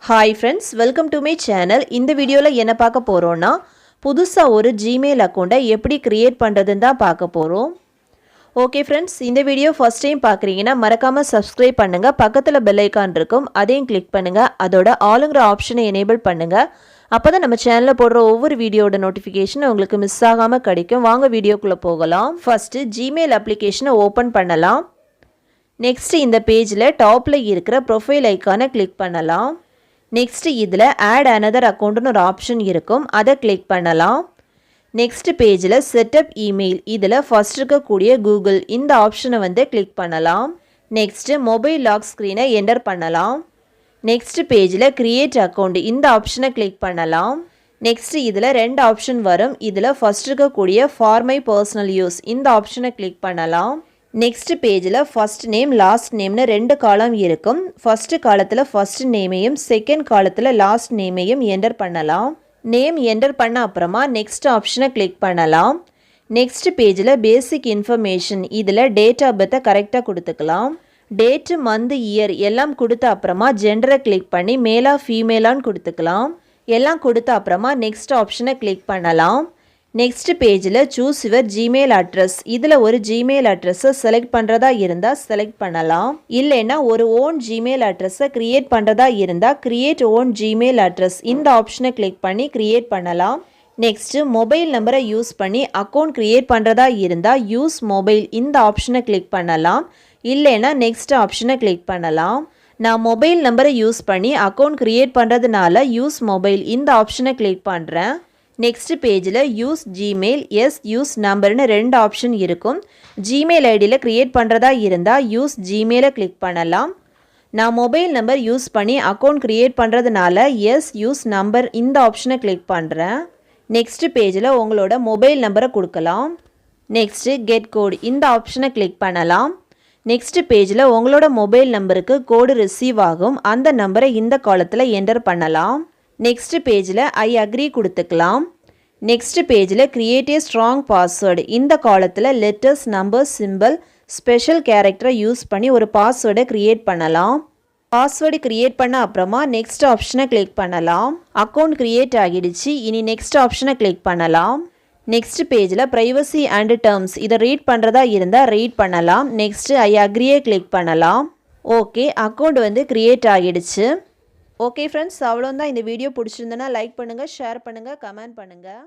Hi friends, welcome to my channel. இந்த வீடியோல என்ன பார்க்க போறோம்னா புதுசா ஒரு Gmail அக்கவுண்ட்டை எப்படி கிரியேட் பண்றதுன்னு தான் பார்க்க போறோம். ஓகே फ्रेंड्स, இந்த வீடியோ ஃபர்ஸ்ட் டைம் பார்க்கறீங்கன்னா மறக்காம Subscribe பண்ணுங்க. பக்கத்துல பெல் ஐகான் இருக்கும். அதையும் கிளிக் பண்ணுங்க. அதோட ஆல்ங்கற ஆப்ஷனை எனேபிள் பண்ணுங்க. அப்பதான் நம்ம சேனல்ல போடுற ஒவ்வொரு வீடியோட நோட்டிஃபிகேஷன் உங்களுக்கு மிஸ் ஆகாம கிடைக்கும். வாங்க வீடியோக்குள்ள போகலாம். ஃபர்ஸ்ட் Gmail அப்ளிகேஷனை ஓபன் பண்ணலாம். நெக்ஸ்ட் இந்த பேஜ்ல டாப்ல இருக்கிற ப்ரொஃபைல் ஐகானை கிளிக் பண்ணலாம். நெக்ஸ்ட் இதில் ஆட் அனதர் அக்கௌண்ட்னு ஒரு ஆப்ஷன் இருக்கும், அதை கிளிக் பண்ணலாம். நெக்ஸ்ட் பேஜில் செட்டப் இமெயில், இதில் ஃபர்ஸ்ட் இருக்கக்கூடிய கூகுள் இந்த ஆப்ஷனை கிளிக் பண்ணலாம். நெக்ஸ்ட் மொபைல் லாக் ஸ்க்ரீனை என்டர் பண்ணலாம். நெக்ஸ்ட் பேஜில் கிரியேட் அக்கௌண்ட் இந்த ஆப்ஷனை கிளிக் பண்ணலாம். நெக்ஸ்ட் இதில் ரெண்டு ஆப்ஷன் வரும், இதில் ஃபர்ஸ்ட் இருக்கக்கூடிய ஃபார் மை பர்சனல் யூஸ் இந்த ஆப்ஷனை கிளிக் பண்ணலாம். நெக்ஸ்ட் பேஜில் ஃபர்ஸ்ட் நேம் லாஸ்ட் நேம்னு ரெண்டு காலம் இருக்கும். ஃபர்ஸ்ட் காலத்தில் ஃபர்ஸ்ட் நேமையும் செகண்ட் காலத்தில் லாஸ்ட் நேமையும் என்டர் பண்ணலாம். நேம் என்டர் பண்ண அப்புறமா நெக்ஸ்ட் ஆப்ஷனை கிளிக் பண்ணலாம். நெக்ஸ்ட் பேஜில் பேசிக் இன்ஃபர்மேஷன், இதில் டேட் ஆஃப் பர்த்தை கரெக்டாக கொடுத்துக்கலாம். டேட்டு மந்த் இயர் எல்லாம் கொடுத்த அப்புறமா ஜெண்டரை கிளிக் பண்ணி மேலா ஃபீமேலான்னு கொடுத்துக்கலாம். எல்லாம் கொடுத்த அப்புறமா நெக்ஸ்ட் ஆப்ஷனை கிளிக் பண்ணலாம். நெக்ஸ்ட் பேஜில் சூஸ் யுவர் ஜிமெயில் அட்ரஸ், இதில் ஒரு ஜிமெயில் அட்ரஸை செலக்ட் பண்ணுறதா இருந்தால் செலக்ட் பண்ணலாம். இல்லைன்னா ஒரு ஓன் ஜிமெயில் அட்ரஸை க்ரியேட் பண்ணுறதா இருந்தால் க்ரியேட் ஓன் ஜிமெயில் அட்ரஸ் இந்த ஆப்ஷனை கிளிக் பண்ணி க்ரியேட் பண்ணலாம். நெக்ஸ்ட்டு மொபைல் நம்பரை யூஸ் பண்ணி அக்கௌண்ட் க்ரியேட் பண்ணுறதா இருந்தால் யூஸ் மொபைல் இந்த ஆப்ஷனை கிளிக் பண்ணலாம். இல்லைன்னா நெக்ஸ்ட் ஆப்ஷனை கிளிக் பண்ணலாம். நான் மொபைல் நம்பரை யூஸ் பண்ணி அக்கௌண்ட் க்ரியேட் பண்ணுறதுனால யூஸ் மொபைல் இந்த ஆப்ஷனை கிளிக் பண்ணுறேன். நெக்ஸ்ட் பேஜில் யூஸ் ஜிமெயில் எஸ் யூஸ் நம்பர்னு ரெண்டு ஆப்ஷன் இருக்கும். ஜிமெயில் ஐடியில் க்ரியேட் பண்ணுறதா இருந்தால் யூஸ் ஜிமெயிலை கிளிக் பண்ணலாம். நான் மொபைல் நம்பர் யூஸ் பண்ணி அக்கௌண்ட் க்ரியேட் பண்ணுறதுனால எஸ் யூஸ் நம்பர் இந்த ஆப்ஷனை கிளிக் பண்ணுறேன். நெக்ஸ்ட் பேஜில் உங்களோட மொபைல் நம்பரை கொடுக்கலாம். நெக்ஸ்ட்டு கெட் கோட் இந்த ஆப்ஷனை கிளிக் பண்ணலாம். நெக்ஸ்ட் பேஜில் உங்களோட மொபைல் நம்பருக்கு கோடு ரிசீவ் ஆகும், அந்த நம்பரை இந்த காலத்தில் என்டர் பண்ணலாம். நெக்ஸ்ட் பேஜில் ஐ அக்ரி கொடுத்துக்கலாம். நெக்ஸ்ட் பேஜில் கிரியேட் ஏ ஸ்ட்ராங் பாஸ்வேர்டு, இந்த காலத்தில் லெட்டர்ஸ் நம்பர் சிம்பிள் ஸ்பெஷல் கேரக்டரை யூஸ் பண்ணி ஒரு பாஸ்வேர்டை க்ரியேட் பண்ணலாம். பாஸ்வேர்டு க்ரியேட் பண்ண அப்புறமா நெக்ஸ்ட் ஆப்ஷனை கிளிக் பண்ணலாம். அக்கௌண்ட் க்ரியேட் ஆகிடுச்சு, இனி நெக்ஸ்ட் ஆப்ஷனை கிளிக் பண்ணலாம். நெக்ஸ்ட் பேஜில் ப்ரைவசி அண்ட் டேர்ம்ஸ் இதை ரீட் பண்ணுறதா இருந்தால் ரீட் பண்ணலாம். நெக்ஸ்ட்டு ஐ அக்ரியை கிளிக் பண்ணலாம். ஓகே, அக்கௌண்ட் க்ரியேட் ஆகிடுச்சு. ஓகே ஃப்ரெண்ட்ஸ், அவ்வளோதான். இந்த வீடியோ பிடிச்சிருந்தனா லைக் பண்ணுங்கள், ஷேர் பண்ணுங்கள், கமெண்ட் பண்ணுங்கள்.